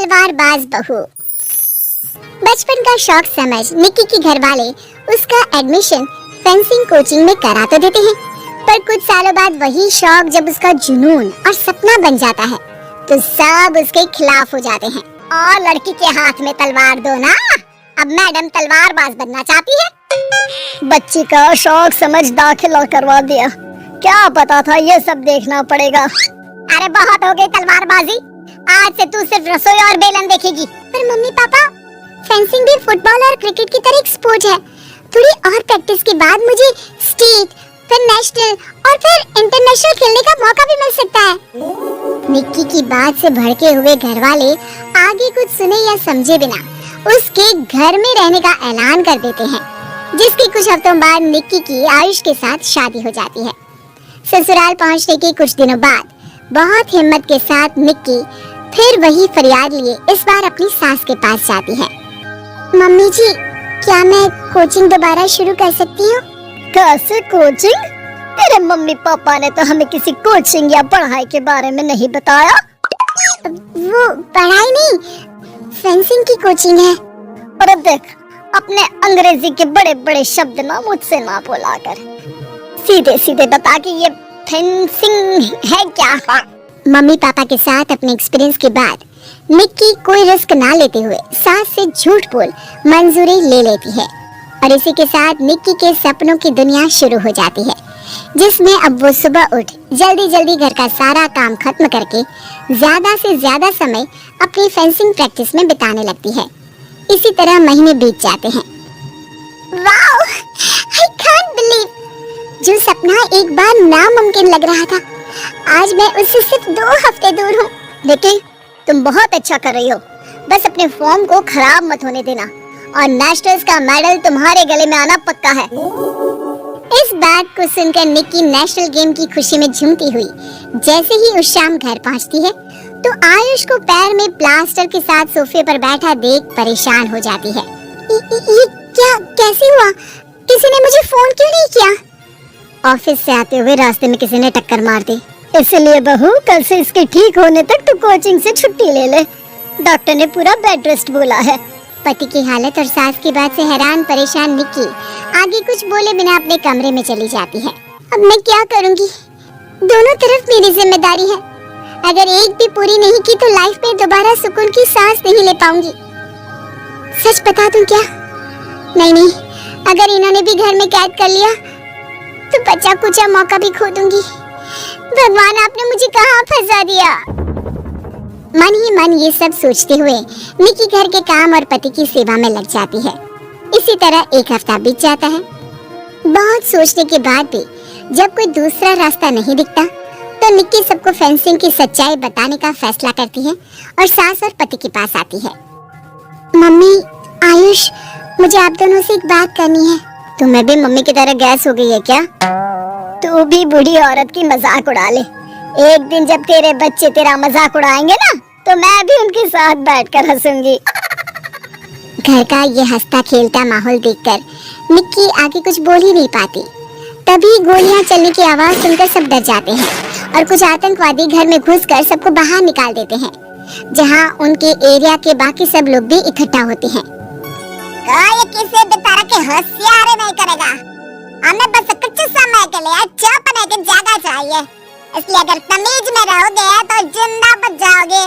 तलवारबाज बहू। बचपन का शौक समझ निक्की के घर वाले उसका एडमिशन फेंसिंग कोचिंग में करा तो देते हैं, पर कुछ सालों बाद वही शौक जब उसका जुनून और सपना बन जाता है तो सब उसके खिलाफ हो जाते हैं। और लड़की के हाथ में तलवार दो ना, अब मैडम तलवारबाज बनना चाहती है। बच्ची का शौक समझ दाखिला करवा दिया, क्या पता था ये सब देखना पड़ेगा। अरे बहुत हो गई तलवारबाजी, आज से तू सिर्फ रसोई और बेलन देखेगी। पर मम्मी पापा, फेंसिंग भी फुटबॉल और क्रिकेट की तरह एक स्पोर्ट है। थोड़ी और प्रैक्टिस के बाद मुझे स्टेट, फिर नेशनल और फिर इंटरनेशनल खेलने का मौका भी मिल सकता है। निक्की की बात से भड़के हुए घर वाले आगे कुछ सुने या समझे बिना उसके घर में रहने का ऐलान कर देते हैं, जिसके कुछ हफ्तों बाद निक्की की आयुष के साथ शादी हो जाती है। ससुराल पहुंचने के कुछ दिनों बाद बहुत हिम्मत के साथ निक्की फिर वही फरियाद लिए इस बार अपनी सास के पास जाती है। मम्मी जी, क्या मैं कोचिंग दोबारा शुरू कर सकती हूँ? कैसे कोचिंग? तेरे मम्मी पापा ने तो हमें किसी कोचिंग या पढ़ाई के बारे में नहीं बताया। वो पढ़ाई नहीं, फेंसिंग की कोचिंग है। और देख, अपने अंग्रेजी के बड़े बड़े शब्द ना मुझसे ना बोला कर, सीधे सीधे बता कि ये फेंसिंग है क्या। मम्मी पापा के साथ अपने एक्सपीरियंस के बाद निक्की कोई रिस्क ना लेते हुए सास से झूठ बोल मंजूरी ले लेती है, और इसी के साथ निक्की के सपनों की दुनिया शुरू हो जाती है, जिसमें अब वो सुबह उठ जल्दी जल्दी घर का सारा काम खत्म करके ज्यादा से ज्यादा समय अपनी फेंसिंग प्रैक्टिस में बिताने लगती है। इसी तरह महीने बीत जाते हैं। वाओ, आई कांट बिलीव, जो सपना एक बार नामुमकिन लग रहा था, आज मैं उससे सिर्फ 2 हफ्ते दूर हूँ। देखिए, तुम बहुत अच्छा कर रही हो, बस अपने फॉर्म को खराब मत होने देना, और नेशनल्स का मेडल तुम्हारे गले में आना पक्का है। इस बात को सुनकर निक्की नेशनल गेम की खुशी में झूमती हुई जैसे ही उस शाम घर पहुंचती है तो आयुष को पैर में प्लास्टर के साथ सोफे पर बैठा देख परेशान हो जाती है। ये क्या, कैसे हुआ? किसी ने मुझे फोन क्यों नहीं किया? ऑफिस से आते हुए रास्ते में किसी ने टक्कर मार दी, इसलिए बहू कल से इसके ठीक होने तक तू कोचिंग से छुट्टी ले ले। डॉक्टर ने पूरा बेड रेस्ट बोला है। पति की हालत और सास की बात से हैरान परेशान निक्की आगे कुछ बोले बिना अपने कमरे में चली जाती है। अब मैं क्या करूंगी? दोनों तरफ मेरी जिम्मेदारी है। अगर एक भी पूरी नहीं की तो लाइफ में दोबारा सुकून की सांस नहीं ले पाऊंगी। सच बता दूं क्या? नहीं, अगर इन्होंने भी घर में कैद कर लिया तो बचा कुचा मौका भी खो दूंगी। भगवान, आपने मुझे कहाँ फंसा दिया? मन ही मन ये सब सोचते हुए निक्की घर के काम और पति की सेवा में लग जाती है। इसी तरह 1 हफ्ता बीत जाता है। बहुत सोचने के बाद भी जब कोई दूसरा रास्ता नहीं दिखता तो निक्की सबको फेंसिंग की सच्चाई बताने का फैसला करती है और सास और पति के पास आती है। मम्मी, आयुष, मुझे आप दोनों से एक बात करनी है। तुम्हें भी मम्मी की तरह गैस हो गई है क्या? तू भी बूढ़ी औरत की मजाक उड़ा ले। एक दिन जब तेरे बच्चे तेरा मजाक उड़ाएंगे ना, तो मैं भी उनके साथ बैठकर हंसूंगी। घर का ये हंसता खेलता माहौल देखकर निक्की आगे कुछ बोल ही नहीं पाती। तभी गोलियां चलने की आवाज सुनकर सब डर जाते हैं और कुछ आतंकवादी घर में घुसकर सबको बाहर निकाल देते हैं, जहां उनके एरिया के बाकी सब लोग भी इकट्ठा होते हैं। ये किसी भी तरह के होशियारी नहीं करेगा। हमें बस कुछ समय के लिए चुप रहने की जगह चाहिए, इसलिए अगर तमीज में रहोगे तो जिंदा बच जाओगे।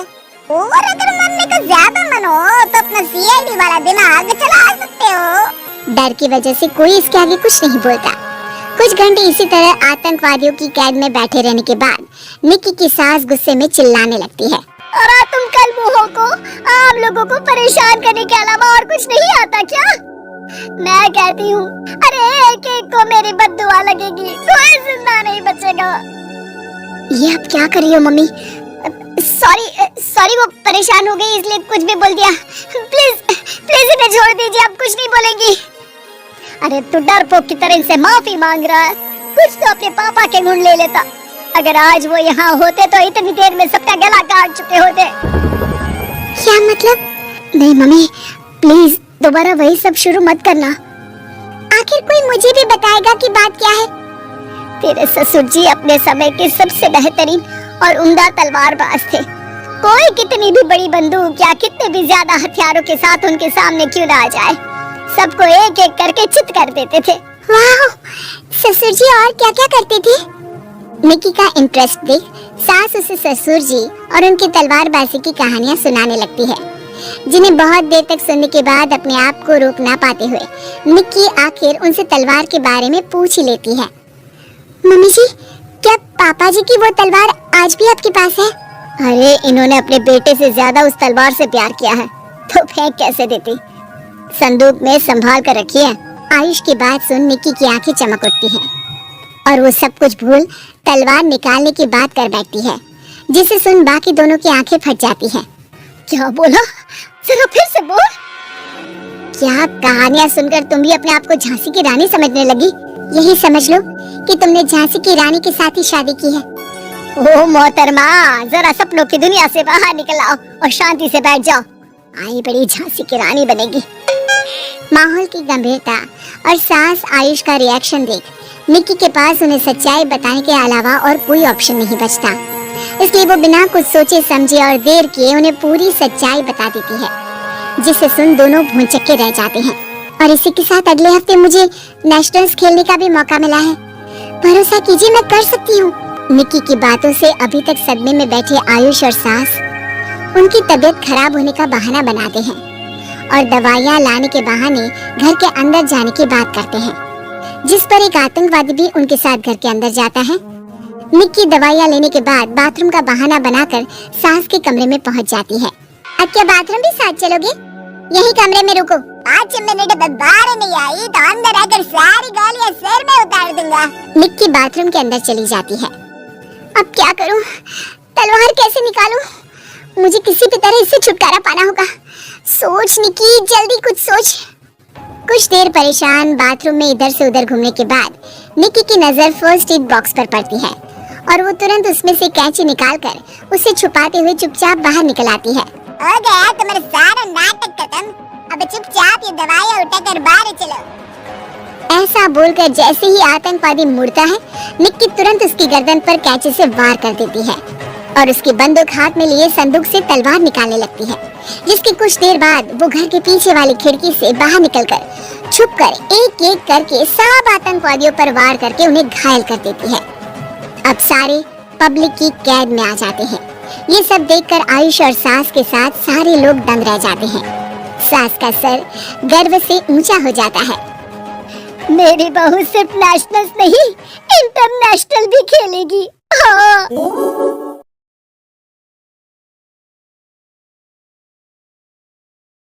और अगर मम्मी को ज्यादा मन हो तो अपना सीआईडी वाला दिमाग चला सकते हो। डर की वजह से कोई इसके आगे कुछ नहीं बोलता। कुछ घंटे इसी तरह आतंकवादियों की कैद में बैठे रहने के बाद निक्की की सास गुस्से में चिल्लाने लगती है। और तुम कल मुँहों को आम लोगों को परेशान करने के अलावा और कुछ नहीं आता क्या? मैं कहती हूँ, अरे एक एक को मेरी बद्दुआ लगेगी, कोई जिंदा नहीं बचेगा। ये आप क्या कर रही हो मम्मी? सॉरी, वो परेशान हो गई इसलिए कुछ भी बोल दिया। प्लीज इन्हें छोड़ दीजिए, आप कुछ नहीं बोलेंगी। अरे तू डरपोक की तरह इनसे माफी मांग रहा है, कुछ तो अपने पापा के गुण ले लेता। अगर आज वो यहाँ होते तो इतनी देर में सबका गला काट चुके होते। क्या मतलब? नहीं मम्मी, प्लीज दोबारा वही सब शुरू मत करना। आखिर कोई मुझे भी बताएगा कि बात क्या है। तेरे ससुर जी अपने समय के सबसे बेहतरीन और उम्दा तलवारबाज थे। कोई कितनी भी बड़ी बंदूक या कितने भी ज्यादा हथियारों के साथ उनके सामने क्यों ना आ जाए, सबको एक एक करके चित कर देते थे। वाह, ससुर जी और क्या क्या करते थे? निक्की का इंटरेस्ट देख सास उसे ससुर जी और उनकी तलवारबाजी की कहानियां सुनाने लगती है, जिन्हें बहुत देर तक सुनने के बाद अपने आप को रोक ना पाते हुए निक्की आखिर उनसे तलवार के बारे में पूछ ही लेती है। मम्मी जी, क्या पापा जी की वो तलवार आज भी आपके पास है? अरे इन्होंने अपने बेटे से ज्यादा उस तलवार से प्यार किया है तो फेंक कैसे देती, संदूक में संभाल कर रखी है। आयुष की बात सुन निक्की की आंखें चमक उठती हैं और वो सब कुछ भूल तलवार निकालने की बात कर बैठती है, जिसे सुन बाकी दोनों की आंखें फट जाती हैं। क्या बोला, जरा फिर से बोल। क्या कहानियां सुनकर तुम भी अपने आप को झांसी की रानी समझने लगी? यही समझ लो कि तुमने झांसी की रानी के साथ ही शादी की है। ओ मोहतरमा, जरा सपनों की दुनिया से बाहर निकल आओ और शांति से बैठ जाओ। आई बड़ी झांसी की रानी बनेगी। माहौल की गंभीरता और सास आयुष का रिएक्शन देख निक्की के पास उन्हें सच्चाई बताने के अलावा और कोई ऑप्शन नहीं बचता, इसलिए वो बिना कुछ सोचे समझे और देर किए उन्हें पूरी सच्चाई बता देती है, जिसे सुन दोनों भौंचक्के रह जाते हैं। और इसी के साथ अगले हफ्ते मुझे नेशनल्स खेलने का भी मौका मिला है, भरोसा कीजिए मैं कर सकती हूँ। निक्की की बातों से अभी तक सदमे में बैठे आयुष और सास उनकी तबीयत खराब होने का बहाना बनाते हैं और दवाइयाँ लाने के बहाने घर के अंदर जाने की बात करते हैं, जिस पर एक आतंकवादी भी उनके साथ घर के अंदर जाता है। निक्की दवाइयाँ लेने के बाद बाथरूम का बहाना बनाकर सास के कमरे में पहुंच जाती है। अब क्या बाथरूम भी साथ चलोगे? यही कमरे में रुको। 5 मिनट बाद बाहर नहीं आई तो अंदर आकर सारी गालियां सिर में उतार दूंगा। निक्की बाथरूम के अंदर चली जाती है। अब क्या करूं? तलवार कैसे निकालूं? मुझे किसी भी तरह इससे छुटकारा पाना होगा। सोच निक्की, जल्दी कुछ सोच। कुछ देर परेशान बाथरूम में इधर से उधर घूमने के बाद निक्की की नजर फर्स्ट एड बॉक्स पर पड़ती है और वो तुरंत उसमें से कैंची निकालकर उसे छुपाते हुए चुपचाप बाहर निकल आती है। हो गया तुम्हारा सारा नाटक खत्म, अब चुपचाप ये दवाइयां उठाकर बाहर चलो। ऐसा बोलकर जैसे ही आतंकवादी मुड़ता है, निक्की तुरंत उसकी गर्दन पर कैंची से वार कर देती है और उसकी बंदूक हाथ में लिए संदूक से तलवार निकालने लगती है, जिसके कुछ देर बाद वो घर के पीछे वाली खिड़की से बाहर निकलकर छुपकर एक एक करके सब आतंकवादियों पर वार करके उन्हें घायल कर देती है। अब सारे पब्लिक की कैद में आ जाते हैं। ये सब देखकर आयुष और सास के साथ सारे लोग दंग रह जाते हैं। सास का सर गर्व से ऊंचा हो जाता है। मेरी बहू सिर्फ नेशनल्स नहीं, इंटरनेशनल भी खेलेगी। हाँ।